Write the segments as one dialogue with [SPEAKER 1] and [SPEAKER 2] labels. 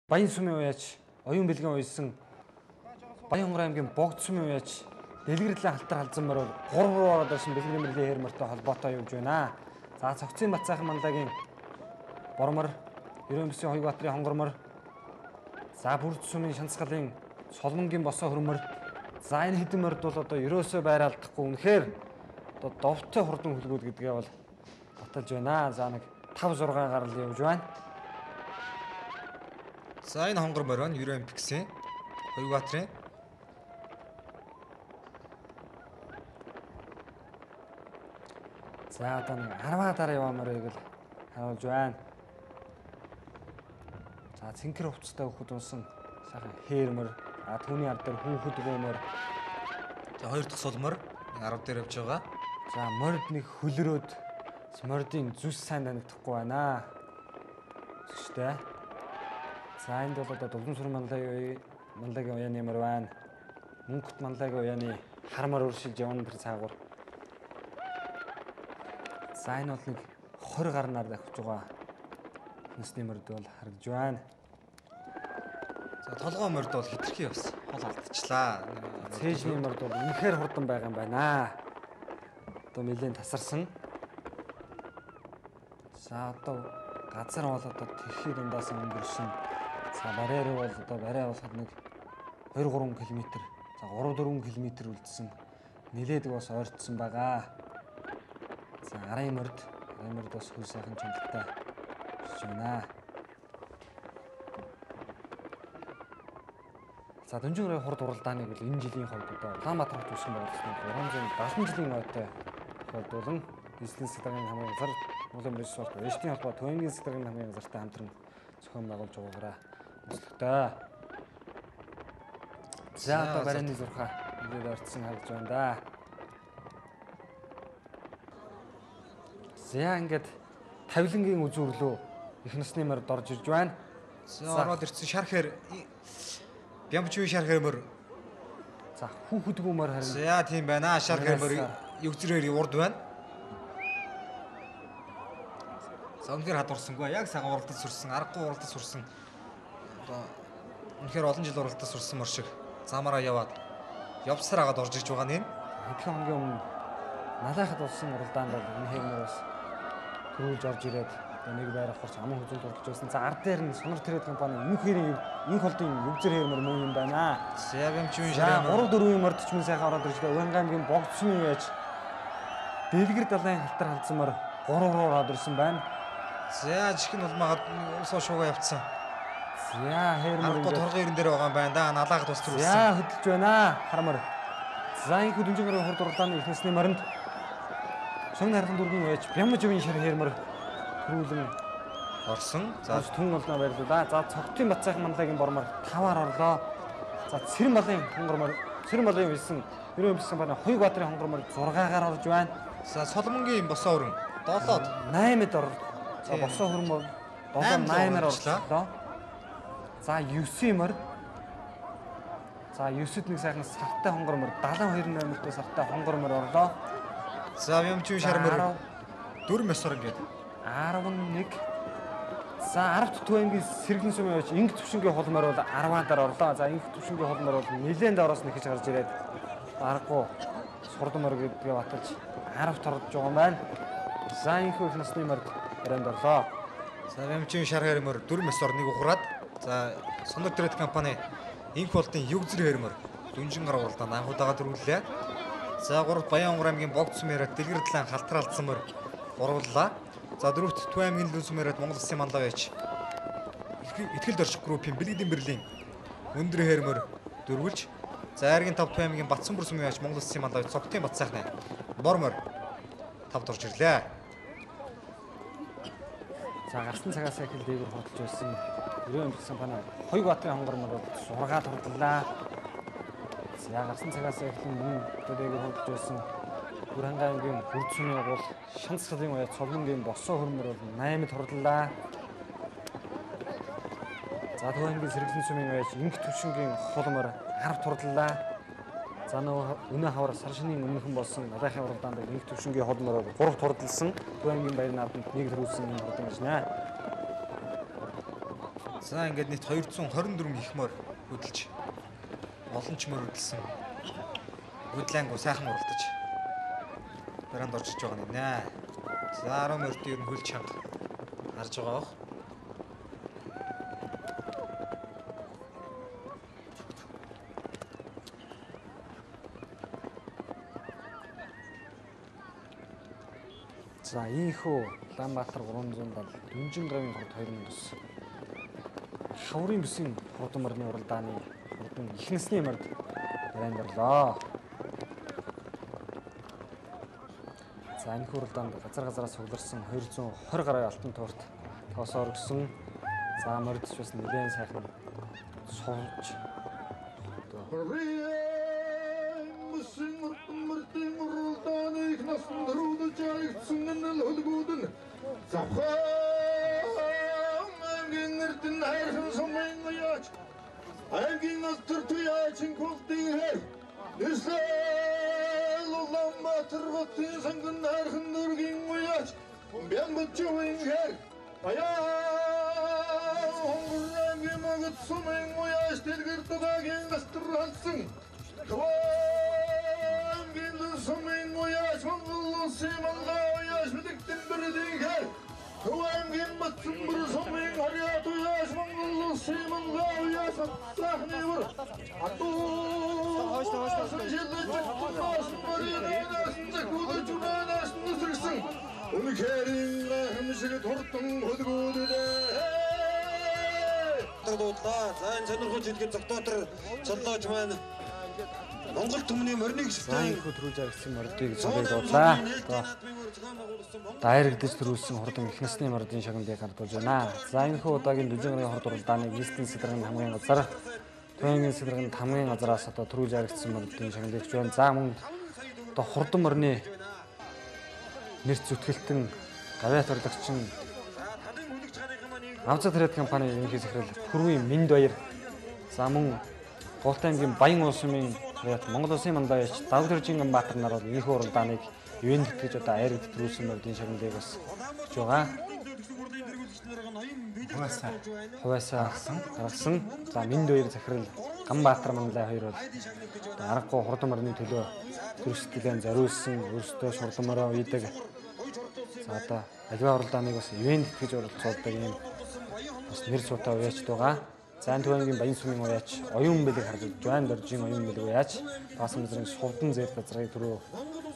[SPEAKER 1] Баян сумын уяач, оюун бэлгийн уйсан Баянгор аймгийн богд сумын уяач, дэлгэрлийн халтар халзан мороор 3 руу ороод ирсэн бэлгийн мөрлийн хээрмөртэй холбоотой явж байна. За цогцын Бацаахан манлагийн Бормор, Ерөн бүсийн Хоёбаатарын хонгормор, за Бүрд сумын Шанцгалын Соломонгийн босоо хөрмөр. За энэ хэдэн морд бол одоо ерөөсөө байр алдахгүй үнэхээр одоо довтой хурдан хөлгүүд гэдгээ бол баталж байна. За нэг 5-6 гарал явж байна.
[SPEAKER 2] За энэ хонгор морь нь Ерөн Пиксийн Хоёбаатарын.
[SPEAKER 1] За одоо нэг 10-аар яваамаар байг л харуулж байна. За цэнхэр хувцастай хөхөд унсан сайхан хээрмөр, түүний ард дээр хүүхэд гомор.
[SPEAKER 2] За хоёр дахь солмор 10 дээр явж байгаа.
[SPEAKER 1] За морд нэг хөлрөөд мордын зүс сайн танигдахгүй байна. Зүстэй. За энд бол одоо Дулмсүр манлагийн уяаны мөр байна. Мөнгөт манлагийн уяаны хармаар өршилж явна тэр цаагуур. За энэ бол нэг 20 гарнаар давхиж байгаа. Нүсний морд бол харагдж байна.
[SPEAKER 2] За толгой морд бол хитрхи бас хол алдчихлаа.
[SPEAKER 1] Цээжний морд бол үнэхээр хурдан байгаа юм байна. Одоо нэлээд тасарсан. За одоо газар бол одоо тэрхий дундаас өнгөрсөн. За барьяар бол одоо бариа болоход нэг 2-3 км. За 3-4 км үлдсэн. Нэлээд бас ойртсон байгаа. За арын морд бас хөл сайхан чанартай болж байна. За Дөнжин хурд уралдааныг бол энэ жилийн хувьд одоо Улаанбаатар хот үүсгэн байгуулсан 370 жилийн ойтой тохиолдуулан бизнес сэтгэлийн хамгийн газар Монголын бизнес болт Эштийн холбоо Төвөнгийн сэтгэлийн хамгийн газартай хамтран зохион байгуулж байгаагаараа онцлогтой. За одоо барины зурхаа ингээд орцсон харагдж байна да. За ингээд тавилангийн үзүүрлөө их насны морд орж ирж байна.
[SPEAKER 2] За ороод ирсэн шархээр Бямбчгүй шархээр мөр.
[SPEAKER 1] За хүүхэдгүй мөр харин.
[SPEAKER 2] За тийм байна. Шархээр мөр югзрээр урд байна. За үнэхээр хадварсангүй. Яг сайхан уралдаж сүрсэн, аргагүй уралдаж сүрсэн. Одоо үнэхээр олон жил уралдаж сүрсэн мөр шиг замаараа яваад явсаар агаад орж ирж байгаа нь.
[SPEAKER 1] Хэдхэн хоногийн өмнө налайхад болсон уралдаанд бол энэ хэмээр бас төрүүлж орж ирээд нэг байр авахч аман хөзөлд уралдаж байсан. За ард дээр нь Сонор Тэрэд компани энх холдын югзэр хээрмэр мөн юм байна.
[SPEAKER 2] За Бямбчгүй
[SPEAKER 1] шархээр 3-4 морд ч мөн сайхан ороод ирлээ. Уянга аймгийн богд сумын яаж дэлгэр далайн халтар халдсан мөр 3 руу ороод ирсэн байна.
[SPEAKER 2] За чихэн улмаагаад усаа шуугаа явцсан.
[SPEAKER 1] За хээрмэр
[SPEAKER 2] ингээд торгон ирэн дээр байгаа юм байна да. Налаагаад бас төрүүлсэн.
[SPEAKER 1] За хөдөлж байна. Хармар. За энэ Дөнжин хурд уралдааны их насны морьнд Шогны хархан дүүргийн яаж Бямбчгүй шархээр мөр төрүүлэн
[SPEAKER 2] орсон. За
[SPEAKER 1] түн олноо байрлуулаа. За цогцын Бацаахан манлагийн Бормор 5-аар орлоо. За Цэрэн балын хонгормор Цэрэн балын висэн Ерөн бүсийн бана Хоёбаатарын хонгормор 6-аар орж байна.
[SPEAKER 2] За Соломонгийн босоо хөрөн 7-д
[SPEAKER 1] 8-д орлоо. За босоо хөрмөр 7-8-аар орлоо. За 9 мөр. За 9-д нэг сайхан сартай хонгормор 72 номертой сартай хонгормор орлоо.
[SPEAKER 2] За Бямбчгүй шармөр 4 месор ингээд
[SPEAKER 1] 11. За 10 дахь Төвөнгийн сэргэлэн сумын байж инг төвшингийн холмор бол 10-аар орлоо. За инг төвшингийн холмор бол нэлээд ороос нь ихэж гарч ирээд аргагүй сурдан мөр гэдгээ баталж 10-т орж байгаа юм байна. За инх их насны морд баринд орлоо.
[SPEAKER 2] За Бямбчгүй шархээр мөр 4 месор нэг ухраад. За Сонор Тэрэд компани инх болтын югзэр хээрмөр Дөнжин гараа уралдаанд анхудаага төрүүллээ. За 3-т Баянгор аймгийн богд сумын дэлгэр далайн халтар алдсан мөр гурваллаа. За 4-т Төв аймгийн Лүн сумын Монгол Улсын манлаг байж Итгэл дорших группийн Бэлгэдийн бэрлийн өндөр хээрмөр дөрвөлж. За Айргийн 5 Төв аймгийн Батцанбүр сумын байж Монгол Улсын манлаг Цогтын Бацаахны Бормор 5-д орж ирлээ.
[SPEAKER 1] За гарсан цагаас эхэл дээгүүр хөдөлж байсан Ерөн бүсийн компани Хоёбаатарын хонгормор 6-аар хурдлаа. За гарсан цагаас эхлэн мөн дээгүүр хөдөлж байсан Бүрхангай аймгийн Бүрд сумын гол Шанцгалын уяа Соломонгийн босоо хөрмөр бол 8-д хурдлаа. За Төвөнгийн сэргэлэн сумын уяа инх төвшингийн холмор 10-д хурдлаа. За нөгөө өнөө хавар сар шинийн өмнөхөн болсон налайхын уралдаанд инх төвшингийн холмор 3-д хурдлсан. Төвөнгийн баярын ард нь 1 төрүүлсэн юм хурдан байна.
[SPEAKER 2] За ингээд нийт 224 их мөр хөдөлж олон ч мөр хөдөлсөн. Хөдлөнгөө сайхан уралдаж бараанд орж иж байгаа юм нэ. За 10 мөрд ер нь хөл чанга харж байгаа бох.
[SPEAKER 1] За ийхүү Улаанбаатар 370 Дүнжингагийн хорд 2009 хаврын бүсийн хурдан морины уралдааны хурдан ихнэсний морд барайнд орлоо. За энэ хуралдаанд газар сугларсан 220 гаруй алтан туурт тоосоор өгсөн. За мордч бас нэлээд сайхан суулж
[SPEAKER 3] Аймгийн алдар туяачин колтын хэр Нүсэл Улаанбаатар хотын санган хайрхан нүргийн уяач Бямбачуин хэр Аяа Хонгоррамгийн магад сумын уяач Дэлгэр тугагийн гастар халсан Хаваамгийн сумын уяач Монгол улсын малгай уяач Мэдэгтэн бэрдийн хэр Хаваамгийн батсан бүр сумын харьяат уяач Монгол улсын малгай уяач Сахны вур
[SPEAKER 4] За энэ сонирхол хэлгээд зогтоотор цоллоож маань Монгол түмний морины гисгтээ
[SPEAKER 1] төрүүлж аргасан мордыг цолыг дуудлаа. Дайрагдж төрүүлсэн хурдан ихнэсний мордын шагналыг гардуулж байна. За энэ хүү удаагийн Дүнжингагийн хорд уралдааны Гистэн сэдрэгийн хамгийн газар Туянгийн сэдрэгийн хамгийн газараас одоо төрүүлж аргасан мордын шагналыг өгч байна. За мөн одоо хурдан морины нэр зүтгэлтэн гавьяат ордогчин Авцад Трейд компани ерөнхий захирал Пүрвийн Минд Баяр. За мөн Гуултаймгийн Баян уусмын Монгол Улсын мандаач Давд Жинганбаатар нар бол энэхүү уралдааныг ивент гэж одоо айрагд төрүүлсэн мордын шагналыг бас өгч байгаа. Хуваасаа гаргасан. За Минд Баяр захирал Ганбаатар мандаа хоёр бол аргагүй хурдан морины төлөө төрөсөлтөлөө зориулсан өөрсдөө шурламаараа уйдаг. За одоо аливаа уралдааныг бас ивент гэж оролцуулдаг юм бас нэр цуутай уяачд байгаа. За энэ Туянгийн Баян сумын уяач оюун бэлэг харж байна. Доржийн оюун бэлэг уяач Баасан газрын Сурдан зээл газрыг түрүү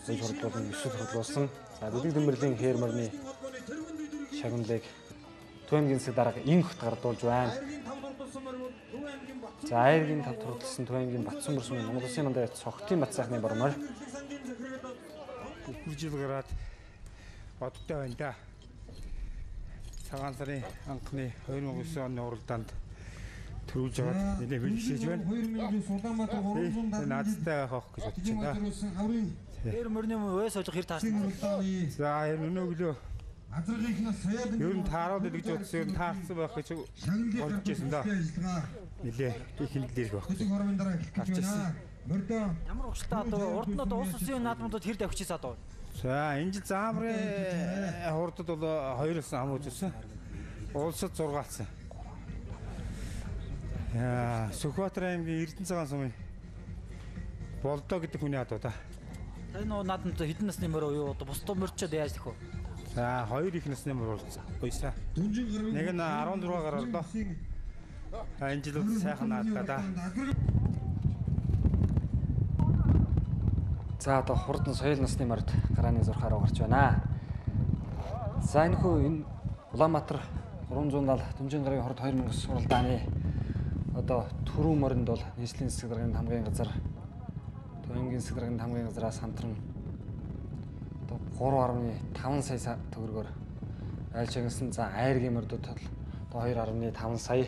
[SPEAKER 1] зөж хурлуулсан, өсөж хурлуулсан. За Бүлэг Дэмбэрлийн хээр морины шагналыг Туянгийн засаг дарга инхт гардуулж байна. За айргийн тав турдсан Туянгийн Батсан бүр сумын Монгол Улсын мандаа цогтын бат сайхны бормоор
[SPEAKER 5] жил гараад бодтой байна да. Цагаан сарын анхны 2009 оны уралдаанд төрүүлж аваад нэлээд бэлгшээж байна.
[SPEAKER 3] 2000 Улаанбаатар 370
[SPEAKER 5] наадтай авах гэж бодож байна.
[SPEAKER 6] Эр мөрний уяс олж хэр таарсан.
[SPEAKER 5] За өнөөгөө
[SPEAKER 3] Азрагийнхнаас саяад
[SPEAKER 5] ер нь тааруулж гэж бодсон ер нь таарсан байх гэж бодож байсан да. Нэлээ их хиндлэр байх.
[SPEAKER 3] Хормын дараа эхлэх гэж байна. Мөрдөө
[SPEAKER 6] Ямар угшилтаа одоо урд нь одоо улс улсын наадмуудад хэр давхижсэн одоо.
[SPEAKER 5] За энэ жил заамрын хурдад бол 2-оос хамууж ирсэн. Улсад 6 алсан. Яа, Сүхбаатар аймгийн Эрдэнэ цагаан сумын Болдоо гэдэг хүний адуу да.
[SPEAKER 6] Энэ наадмад хэдэн насны морь юу одоо бусдад морьчод яаж тэх вэ?
[SPEAKER 5] За 2 их насны морь болсон. Уйсаа. Нэг нь 16 гараар лоо. Энэ жил сайхан наадгаа да.
[SPEAKER 1] За одоо хурдан соёл насны морд гарааны зурхаараа гарч байна. За энэ хүү энэ Улаанбаатар 370 Дүнжингагийн хорд 2009 уралдааны одоо түрүү моринд бол нийслэлийн засаг даргын хамгийн газар Туянгийн засаг даргын хамгийн газараас хамтран одоо 3.5 сая төгрөгөөр айлж агнасан. За айргийн мордод бол одоо 2.5 сая.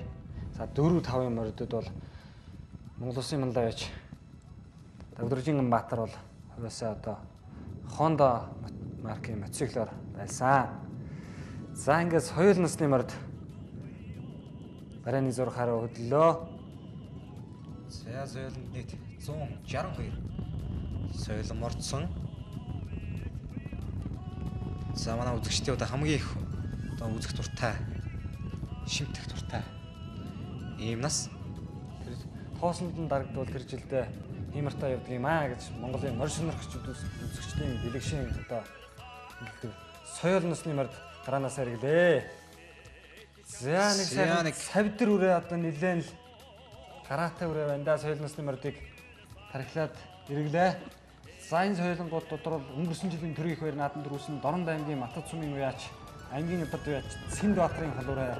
[SPEAKER 1] За 4-5-ын мордод бол Монгол Улсын мандаач Давд Жинганбаатар бол хувьсаа одоо Honda маркийн мотоциклоор байлсан. За ингээд соёл насны морд барайны зурхаараа хөдлөө.
[SPEAKER 2] За соёлонд нийт 162 соёлон мордсон. За манай үзэгчдийн одоо хамгийн их одоо үзэх дуртай, шимтэх дуртай ийм нас.
[SPEAKER 1] Тоосонд дарагдвал тэр жилдээ хиймэртэй явдаг юм аа гэж Монголын морь сонирхчид үзэгчдийн бэлэгшийн одоо соёл насны морд гараанаас хэрэглээ. За нэг савдэр үрээ одоо нилээн л гараатай үрээ байна да соёл насны мордыг тархилаад ирэглээ. За энэ соёлонгууд дотор өнгөрсөн жилийн төрийн их баяр наадам дөрвсөн Дорнод аймгийн Матад сумын уяач, аймгийн удирд уяач Цэндбаатарын холуурай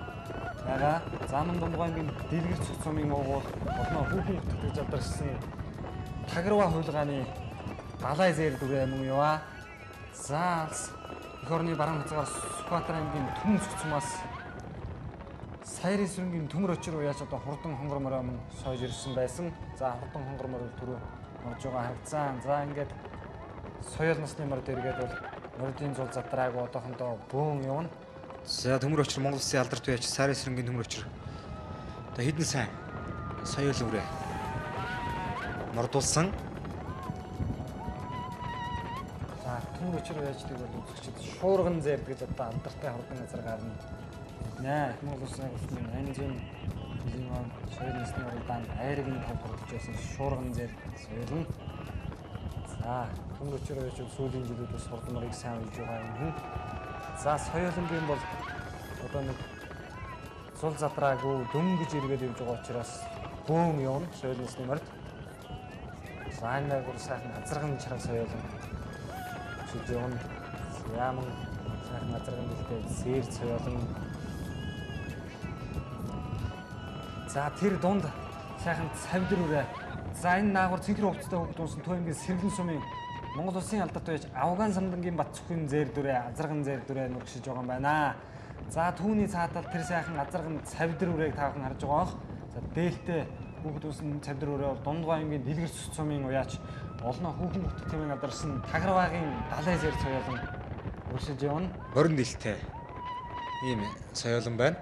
[SPEAKER 1] байгаа. Заман Дундгой аймгийн Дэлгэр цогц сумын уугуул олноо хүүхэн утгаж задарсан Тагарва хуулгааны далай зэр дүрээ мөн яваа. За эх орны баруун хязгаар Сүхбаатар аймгийн Түмэн цогц сумаас Саярын сүрэнгийн төмөр очир уяач одоо хурдан хонгор мороо мөн сойж ирсэн байсан. За хурдан хонгор мороо түрүү орж байгаа харагцсан. За ингээд соёл насны морд эргээд бол мордын зул затрааг одоохондоо бөөн явна.
[SPEAKER 2] За төмөр очир Монгол Улсын алдарт уяач Саярын сүрэнгийн төмөр очир. Одоо хэдэн сайн соёл үрээ мордулсан.
[SPEAKER 1] За төмөр очир уяачдыг бол үзэгчид шуурган зэрд гэж одоо алдартай хурдан газар гарна. Наа Монгол Улсын анжин жилийн соёл насны морданд айргийн тав хурдж байсан шуурган зэр соёл нь. За төмөр очир уяач сүүлийн жилүүд бас хурдан морийг сайн үлж байгаа юм. За соёлонгийн бол одоо нэг зул задраагүй дөнгөж эргээд явж байгаа учраас бөөн явна соёл насны морд. За энэ бүр сайхан азарган чарга соёлон шиж явна. Яман сайхан азарган дэлтэй сэр соёлон. За тэр дунд сайхан савдэр үрээ. За энэ наагур цэнхэр хувцастай хүүхэд унсан Төвөмгийн Сэргэн сумын Монгол Улсын алдарт уяач Авган самдангийн Бат цөхөн зэр дүрээ азарган зэр дүрээ нургшиж байгаа юм байна. За түүний цаатал тэр сайхан азарган савдэр үрээг таахан харж байгаа бох. За дээлтэй хүүхэд унсан савдэр үрээ бол Дундгой аймгийн Дэлгэр цогц сумын уяач олноо хүүхэн бүтгэх тэмээн адарсан Тагарваагийн далай зэр соёлон уршиж явна.
[SPEAKER 2] Морин дэлтэй ийм соёлон байна.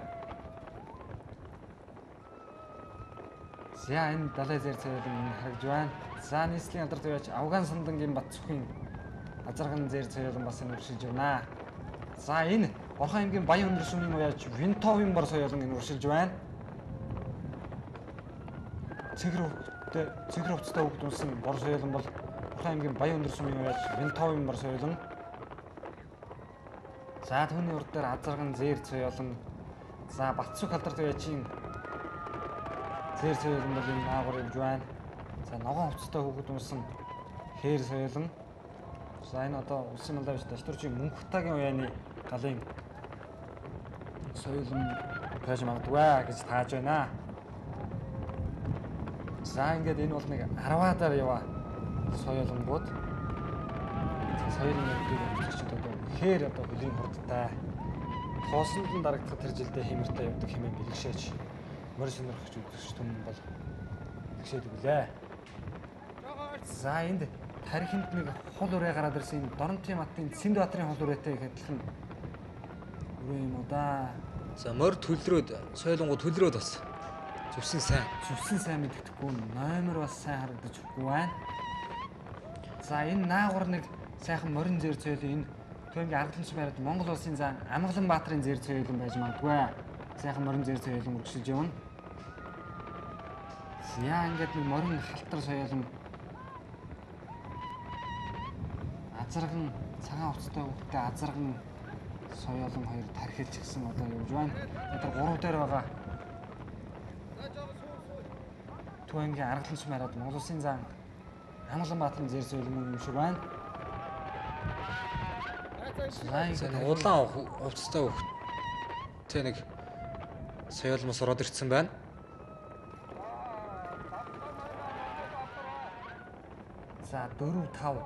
[SPEAKER 1] За энэ далай зэр соёлон харагдж байна. За нийслэлийн алдарт уяач Авган самдангийн Бат цөхөн азарган зэр соёлон бас энэ уршиж байна. За энэ Орхон аймгийн Баян өндөр сумын уяач Винтовын бор соёлон энэ уршилж байна. Цэнхэр хувцастай хүүхэд унсан бор соёлон бол Орхон аймгийн Баян өндөр сумын уяач Винтовын бор соёлон. За түүний урд дээр азарган зэр соёлон. За Батцүх алдарт уяачийн зэр соёлон бол энэ наагур явж байна. За ногоон хувцастай хүүхэд унсан хээр соёлон. За энэ одоо улсын малдавч Даштрчийн Мөнхтагийн уяаны галын соёлон байж магадгүй гэж тааж байна. За ингээд энэ бол нэг 10-аар яваа соёлонгууд. Соёлын нэрийг үзэгчид одоо хээр одоо хөлийн хурдтай тоосонд дарагдах тэр жилдээ хэмэртэй явдаг хэмээн бэлгшээч морь сонирхогч үзэгч түмэн бол бэлгшээдэг үлээ. За энд тархинд нэг хул ураа гараад ирсэн Доронтын матын Цэндбаатарын хул ураатай их адилхан үрээ юм уу да.
[SPEAKER 2] За морь төлрөөд соёлонгууд төлрөөд бас зүвсэн сайн
[SPEAKER 1] мэддэхгүй номер бас сайн харагдаж байна. За энэ наагур нэг сайхан морин зэр соёлын энэ Төвөмгийн Аргалан сум яриад Монгол улсын зан Амгалан баатрын зэр соёлон байж магадгүй. Сайхан морин зэр соёлон үргэлжлэж явна. Яа ингээд нэг морин халтар соёлон азарган цагаан хувцастай хүүхдээ азарган соёлон хоёр тархилж гисэн одоо явж байна. Тэр 3 дээр байгаа Төвөмгийн Аргалан сум яриад Монгол улсын зан Амгалан баатрын зэр соёлон юм шиг байна.
[SPEAKER 2] Улаан хувцастай хүүхэд тэ нэг соёлмос ороод ирсэн байна.
[SPEAKER 1] За 4 5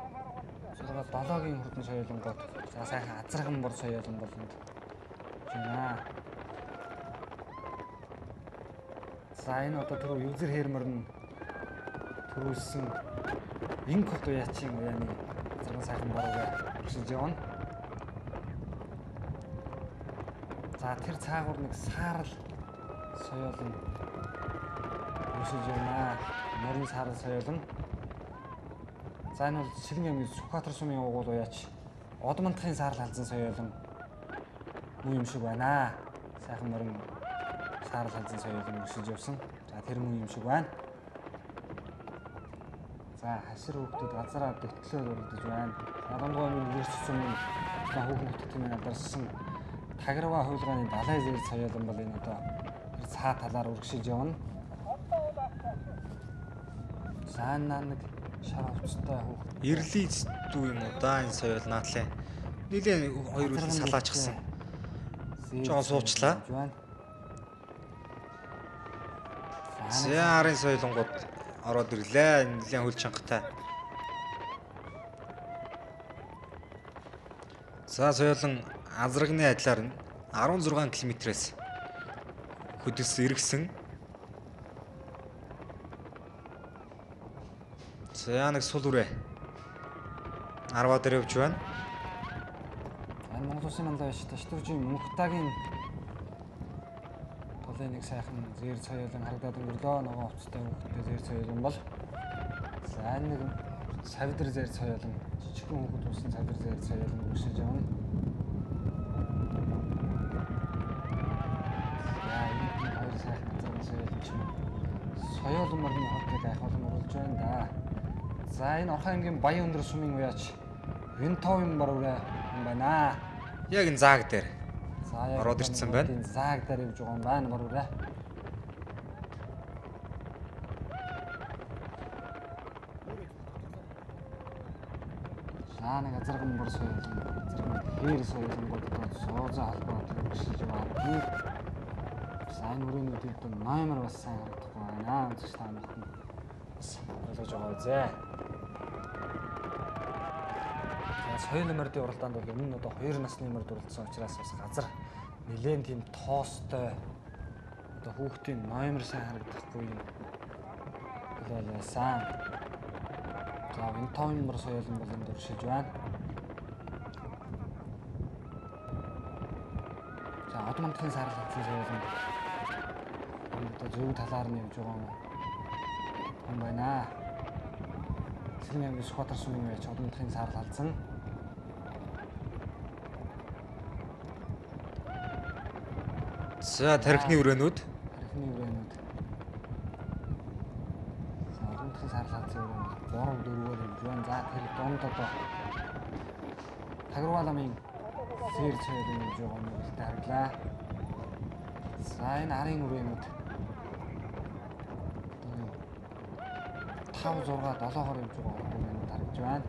[SPEAKER 1] 6 7-гийн хурдан соёлонгод за сайхан азарган бор соёлон болонд байна. За энэ одоо түрүү юзер хэрмэрн төрүүлсэн инк хот уяачийн уяаны азарган сайхан бороо уршиж явна. За тэр цаагуур нэг саарл соёлон уршиж явна. Морин саарл соёлон. За энэ бол Шилэн аймгийн Сүхбаатар сумын уугуул уяач Одмонтхын саарл халзан соёлон муу юм шиг байна. Сайхан морин саарал халзан соёлын өсөж явсан. За тэр мөн юм шиг байна. За хашир хүүхдүүд газараа дэвтлээд урагдж байна. За дундгой минь ирсэн юм. Хүүхэн бүтгэн надарсан таграва хуулгааны далай зээл соёлон бол энэ одоо цаа талаар үргэлжлэж явна. За нэг шар хувцастай хүүхэд.
[SPEAKER 2] Ирлийн дүү юм уу да энэ соёл наадлаа. Нилийн хоёр үлэн салаачсан. Жон суучлаа. Сарын соёлонгууд ороод ирлээ. Нилийн хөл чангатай. За соёлон азрагны адилаар 16 км-ээс хөдөлс эргэсэн. За нэг сул үрээ 10-аар дээр явж байна.
[SPEAKER 1] Энэ Монгол Улсын мандаа биш Таштүржийн Мөнхтагийн толын нэг сайхан зээр соёлон харагдаад өнгөрлөө. Ногоон хувцастай хүүхдтэй зээр соёлон бол за нэг савдэр зээр соёлон жижигхэн хүүхэд uuсан савдэр зээр соёлон өгсөж явна. За энэ хоёр сайхан азрын соёлон ч юм соёлон мөрний хот гэдэг ахвал мөрүүлж байна да. За энэ Орхон аймгийн Баян өндөр сумын уяач Винтовын бар үрээ юм байна.
[SPEAKER 2] Яг энэ зааг дээр.
[SPEAKER 1] За яг
[SPEAKER 2] ороод ирсэн байна.
[SPEAKER 1] Энэ зааг дээр явж байгаа юм байна бар үрээ. За нэг азарган бар соёлон, азарган хээр соёлон боддог соозоо холбоод өгсөж байгаа. За энэ өрөөнүүдийн номер бас сайн харагдахгүй байна. Үзэж та бүхэн бас ойлгож байгаа үзье. Соёл нэмэрдийн уралдаанд бол өмнө нь одоо 2 насны нэмэрд уралдсан учраас бас газар нэлээд тийм тоостой одоо хүүхдийн номер сайн харагдахгүй юм бол байсан. За энэ 5 нэмэр соёлын бол энд өршиж байна. За одмонтгийн саарал хатсан соёлын одоо зөв талаар нь явж байгаа юм байна. Сэргийн аймгийн Сүхбаатар сумын уяач одмонтгийн саарал халдсан.
[SPEAKER 2] За тархины үрээнүүд.
[SPEAKER 1] Тархины үрээнүүд. За одмонтгийн саарал халдсан өрөөнүүд 3-4-өөр явж байна. За тэр донд одоо Таграва ламын зээр соёлын явж байгаа юм уу хардлаа. За энэ арын үрээнүүд 5-6-7-оор явж байгаа юм харагдж байна.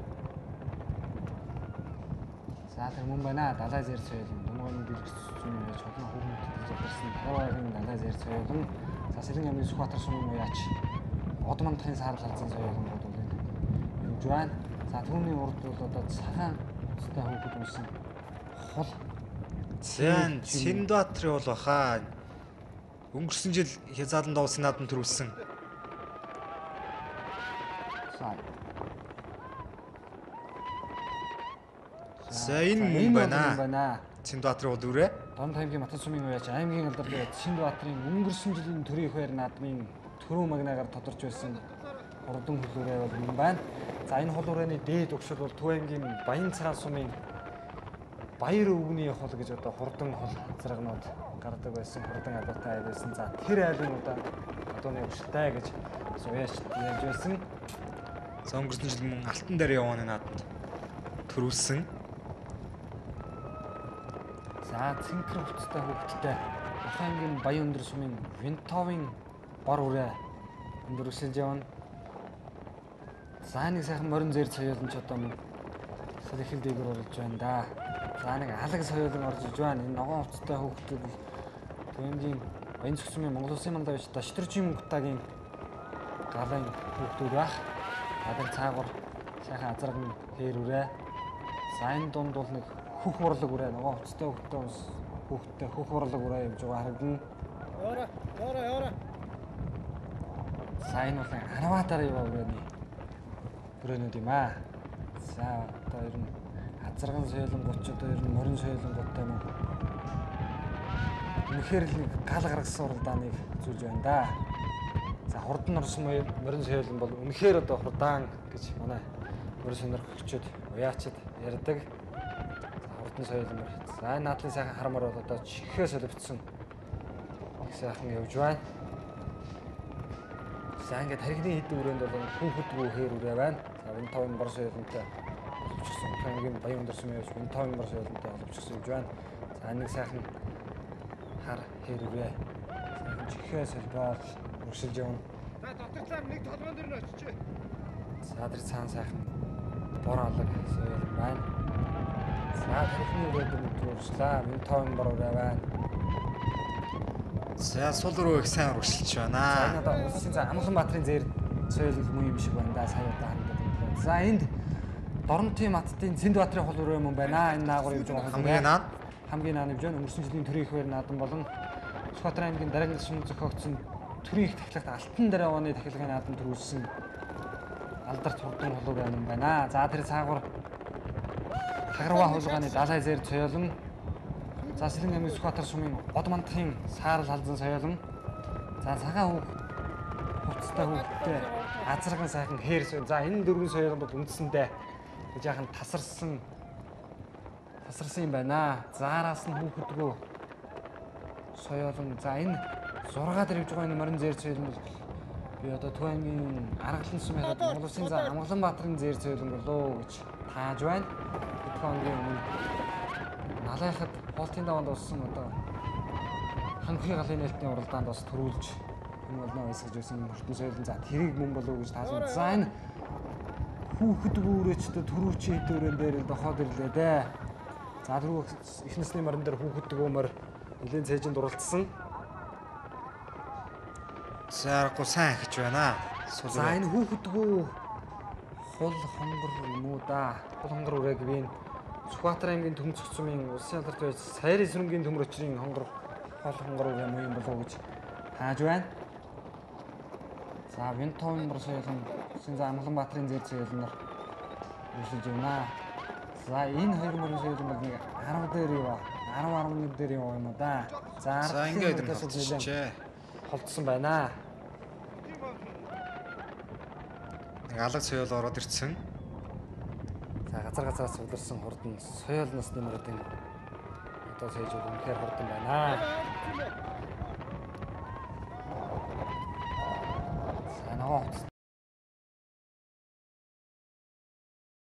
[SPEAKER 1] За тэр мөн байна. Далай зээр соёлын Дунгойн дэлгэцсэн уяач олон хүүхнүүдэд зориулсан Тараваагийн далай зээр соёлын за Сэргийн аймгийн Сүхбаатар сумын уяач одмонтгийн саарал халдсан соёлын бол явж байна. За түүний урд бол одоо цагаан цэцтэй хүүхэд үүсэн хол.
[SPEAKER 2] Зэн Синдбаатарын бол баха. Өнгөрсөн жил Хязаалан дуусын наадам төрүүлсэн. За энэ мөн байна. Синдбаатарын бол үрээ.
[SPEAKER 1] Донд аймгийн Матан сумын уяач аймгийн алдартай Синдбаатарын өнгөрсөн жилийн төрийн их байр наадмын төрөө магнаагаар тодорч байсан урдан хөл үрээ бол мөн байна. За энэ хол үрээний дээд өгшөл бол Төв аймгийн Баян цагаан сумын Баяр өвгний хол гэж одоо хурдан хол заргнууд гардаг байсан хурдан алдартай айл байсан. За тэр айлын одооны өгшөлтэй гэж уяач ярьж байсан.
[SPEAKER 2] За өнгөрсөн жил мөн Алтан дээр явааны наадамд төрүүлсэн.
[SPEAKER 1] За цэнхэр хувцастай хүүхэдтэй Орхон аймгийн Баян өндөр сумын Винтовын бар үрээ өндөрсөж явна. За нэг сайхан морин зээр соёлон ч одоо салхил дээгүүр орж байна да. За нэг алаг соёлон орж иж байна. Энэ ногоон хувцастай хүүхдүүд Төвийн Баян цогцмын Монгол Улсын мандаа биш Таштүржийн Мөнхтагийн галын хүүхдүүд байх. Адаг цаагуур сайхан азарган хээр үрээ. За энэ дунд бол нэг хөх урлаг үрээ ногоон хувцастай хүүхдтэй хөх урлаг үрээ явж байгаа харагдана. Яра. За энэ бол Араватарын өрөөнүүд юм аа. За одоо ер нь азарган соёлон гоч одоо ер нь морин соёлон готтой юм. Үнэхээр л нэг гал гаргасан уралдааныг зүйлж байна да. За хурдан орсон морин соёлон бол үнэхээр одоо хурдаан гэж манай морин сонирхогчид уяачид ярьдаг. За хурдан соёлон мөр. За энэ наадлын сайхан харамар бол одоо чихээ соливцсон Их сайхан явж байна. За ингээд тархины хэд өрөөнд бол хүүхэдгүй хээр үрээ байна. За Винтовын бор соёлонтой олбчсан хамгийн баян өндөрсөн явж Винтовын бор соёлонтой олбчсан явж байна. За нэг сайхан хар хээр үрээ. Сайхан чихээ солбоор өршилж явна.
[SPEAKER 5] За дотор цаан нэг толгойн дээр нь очиж.
[SPEAKER 1] За тэр цаан сайхан бор алга соёл байна. За тархины өрөөнд өдрөөрслээ. Винтовын бор үрээ байна.
[SPEAKER 2] За сул руу их сайн урагшилж байна.
[SPEAKER 1] За надад улсын за Амгаланбаатарын зэр соёл муу юм шиг байна да сая удаа харагдаад. За энд Доронтын маттын Цэндбаатарын хол өрөө юм байна. Энэ наагур явж байгаа хамгийн наан явж байна. Өнгөрсөн жилийн төрийн их байр наадан болон Сүхбаатарын аймгийн дараагийн шин зохиогдсон төрийн их тахилагт алтан дараа оны тахилагын наадан төрүүлсэн алдарт хурдан хол өрөө юм байна. За тэр цаагур Хагарва хулгайны далай зэр соёлон за Сэлэн аймгийн Сүхбаатар сумын Год мандахын саарал халзан соёлон за цагаан хувцастай хүүхдтэй азарган сайхан хээр соёл. За энэ дөрвөн соёлын бол үндсэндээ жаахан тасарсан юм байна. Заараас нь хүүхэдгөө соёлон за энэ 6 дээр явж байгаа энэ морин зэр соёл бол би одоо Төв аймгийн Аргалан сумын Монгол Улсын за Амгаланбаатарын зэр соёлон болоо гэж тааж байна. Хэдхэн хоногийн өмнө налайхад Болтын даванд болсон одоо ханхи галын нээлтний уралдаанд бас төрүүлж энэ болно байсгаж байсан хөлтөн соёлын за тэрийг мөн болов уу гэж тааж байна. За энэ хүүхэдгүй өрөөчтэй төрүүчийн хэдүүрэн дээр дохоод ирлээ дээ. За түрүү их насны морин дээр хүүхэдгүй мөр нэлийн цээжинд уралдсан.
[SPEAKER 2] За аргагүй сайн ахиж байна.
[SPEAKER 1] За энэ хүүхэдгүй хул хонгор юм уу да. Хул хонгор үрэг бийн Сүхбаатар аймгийн Төмцөх сумын улсын алдарт байж Саярын сүрэнгийн төмөр өчрийн хонгор хол хонгор үрэг юм болов гэж тааж байна. За Винтовын бор соёлын улсын за Амгаланбаатарын зэр соёлноор үргэлж байна. За энэ хоёр мөрөн соёлын бол нэг 10 дээр юу 10-11 дээр юм да. За
[SPEAKER 2] ингээд нэлээд
[SPEAKER 1] холдсон байна.
[SPEAKER 2] Нэг алга соёл ороод ирсэн.
[SPEAKER 1] За газар сууларсан хурдан соёл насны мөрөдийн одоо сэж үнэхээр хурдан байна. За нөгөө